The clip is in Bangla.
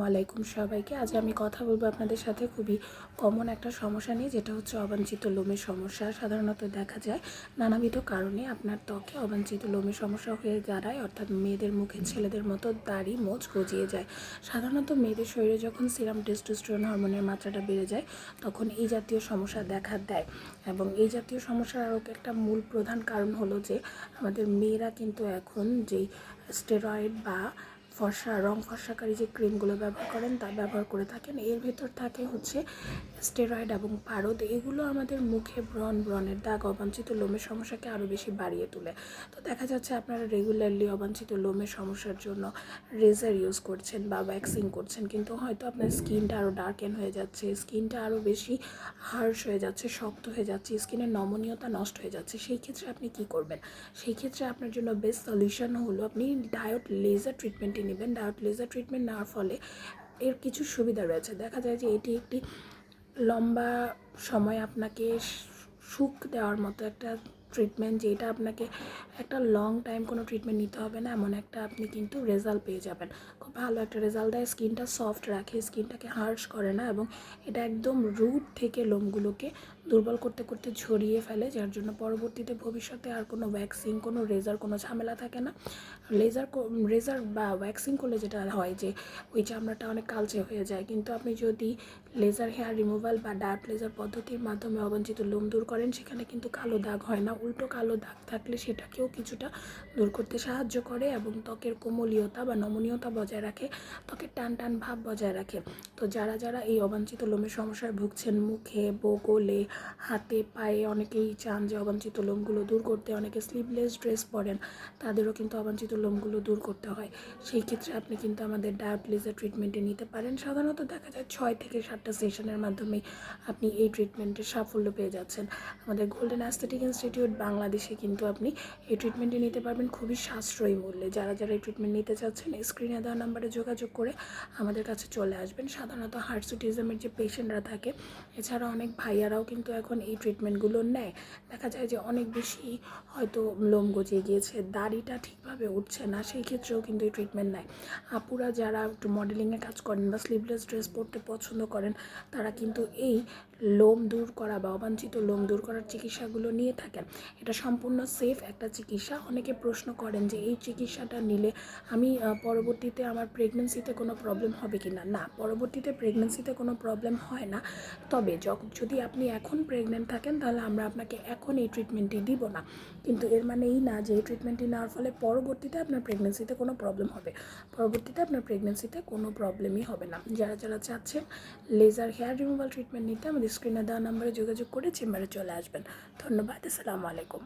আলাইকুম সবাইকে। আজ আমি কথা বলবো আপনাদের সাথে খুবই কমন একটা সমস্যা নিয়ে, যেটা হচ্ছে অবাঞ্ছিত লোমের সমস্যা। সাধারণত দেখা যায় নানাবিধ কারণে আপনার ত্বকে অবাঞ্ছিত লোমের সমস্যা হয়ে দাঁড়ায়, অর্থাৎ মেয়েদের মুখে ছেলেদের মতো দাড়ি মোচ গজিয়ে যায়। সাধারণত মেয়েদের শরীরে যখন সিরাম টেস্টোস্টেরন হরমোনের মাত্রাটা বেড়ে যায়, তখন এই জাতীয় সমস্যা দেখা দেয়। এবং এই জাতীয় সমস্যার আরও একটা মূল প্রধান কারণ হলো যে আমাদের মেয়েরা কিন্তু এখন যেই স্টেরয়েড বা রং ফর্সাকারী যে ক্রিমগুলো ব্যবহার করেন তা ব্যবহার করে থাকেন। এর ভেতর থাকে হচ্ছে স্টেরয়েড এবং পারদ। এগুলো আমাদের মুখে ব্রণের দাগ, অবাঞ্ছিত লোমের সমস্যাকে আরও বেশি বাড়িয়ে তোলে। তো দেখা যাচ্ছে আপনারা রেগুলারলি অবাঞ্ছিত লোমের সমস্যার জন্য রেজার ইউজ করছেন বা ওয়্যাক্সিং করছেন, কিন্তু হয়তো আপনার স্কিনটা আরও ডার্কেন হয়ে যাচ্ছে, স্কিনটা আরও বেশি হার্শ হয়ে যাচ্ছে, শক্ত হয়ে যাচ্ছে, স্কিনের নমনীয়তা নষ্ট হয়ে যাচ্ছে। সেই ক্ষেত্রে আপনি কি করবেন? সেই ক্ষেত্রে আপনার জন্য বেস্ট সলিউশন হলো আপনি ডায়োড লেজার ট্রিটমেন্টই নেবেন। ডায়োড লেজার ট্রিটমেন্ট নেওয়ার ফলে এর কিছু সুবিধা রয়েছে। দেখা যায় যে এটি একটি লম্বা সময় আপনাকে সুখ দেওয়ার মতো একটা ট্রিটমেন্ট, যেটা আপনাকে একটা লং টাইম কোনো ট্রিটমেন্ট নিতে হবে না, এমন একটা আপনি কিন্তু রেজাল্ট পেয়ে যাবেন। খুব ভালো একটা রেজাল্ট দেয়, স্কিনটা সফট রাখে, স্কিনটাকে হার্শ করে না, এবং এটা একদম রুট থেকে লোমগুলোকে দুর্বল করতে করতে ঝরিয়ে ফেলে, যার জন্য পরবর্তীতে ভবিষ্যতে আর কোনো ওয়্যাক্সিং, কোনো রেজার, কোনো ঝামেলা থাকে না। রেজার বা ওয়্যাক্সিং করলে যেটা হয় যে ওই চামড়াটা অনেক কালচে হয়ে যায়, কিন্তু আপনি যদি লেজার হেয়ার রিমুভাল বা ডার্ক লেজার পদ্ধতির মাধ্যমে অবাঞ্ছিত লোম দূর করেন, সেখানে কিন্তু কালো দাগ হয় না, উল্টো কালো দাগ থাকলে সেটাকেও কিছুটা দূর করতে সাহায্য করে এবং ত্বকের কোমলীয়তা বা নমনীয়তা বজায় রাখে, ত্বকের টান ভাব বজায় রাখে। তো যারা এই অবাঞ্ছিত লোমের সমস্যায় ভুগছেন, মুখে, বগলে, হাতে, পায়ে, অনেকেই চান যে অবাঞ্ছিত লোমগুলো দূর করতে, অনেকে স্লিভলেস ড্রেস পরেন, তাদেরও কিন্তু অবাঞ্ছিত লোমগুলো দূর করতে হয়। সেই ক্ষেত্রে আপনি কিন্তু আমাদের ডায়োড লেজার ট্রিটমেন্টে নিতে পারেন। সাধারণত দেখা যায় 6 থেকে 7টা সেশনের মাধ্যমে আপনি এই ট্রিটমেন্টের সাফল্য পেয়ে যাচ্ছেন। আমাদের গোল্ডেন অ্যাস্থেটিক ইনস্টিটিউট বাংলাদেশে কিন্তু আপনি এই ট্রিটমেন্টে নিতে পারবেন খুবই সাশ্রয়ী মূল্যে। যারা এই ট্রিটমেন্ট নিতে চাচ্ছেন, স্ক্রিনে দেওয়া নাম্বারে যোগাযোগ করে আমাদের কাছে চলে আসবেন। সাধারণত হার্সুটিজমের যে পেশেন্টরা থাকে, এছাড়া অনেক ভাইয়ারাও কিন্তু এখন এই ট্রিটমেন্টগুলো নেয়। দেখা যায় যে অনেক বেশি হয়তো লোম গজিয়ে গিয়েছে, দাড়িটা ঠিকভাবে উঠছে না, সেই ক্ষেত্রেও কিন্তু এই ট্রিটমেন্ট নেয়। আপুরা যারা একটু মডেলিংয়ে কাজ করেন বা স্লিভলেস ড্রেস পরতে পছন্দ করেন, তারা কিন্তু এই লোম দূর করা বা অবাঞ্ছিত লোম দূর করার চিকিৎসাগুলো নিয়ে থাকেন। এটা সম্পূর্ণ সেফ একটা চিকিৎসা। অনেকে প্রশ্ন করেন যে এই চিকিৎসাটা নিলে আমি পরবর্তীতে আমার প্রেগনেন্সিতে কোনো প্রবলেম হবে কি না। না, পরবর্তীতে প্রেগনেন্সিতে কোনো প্রবলেম হয় না। তবে যদি আপনি এখন প্রেগনেন্ট থাকেন, তাহলে আমরা আপনাকে এখন এই ট্রিটমেন্টটি দিব না, কিন্তু এর মানে এই না যে এই ট্রিটমেন্টটি নেওয়ার ফলে পরবর্তীতে আপনার প্রেগনেন্সিতে কোনো প্রবলেম হবে। পরবর্তীতে আপনার প্রেগনেন্সিতে কোনো প্রবলেমই হবে না। যারা চাচ্ছেন লেজার হেয়ার রিমুভাল ট্রিটমেন্ট নিতে, আমাদের স্ক্রিনে দেওয়া নাম্বারে যোগাযোগ করে চেম্বারে চলে আসবেন। ধন্যবাদ। আসসালামু আলাইকুম।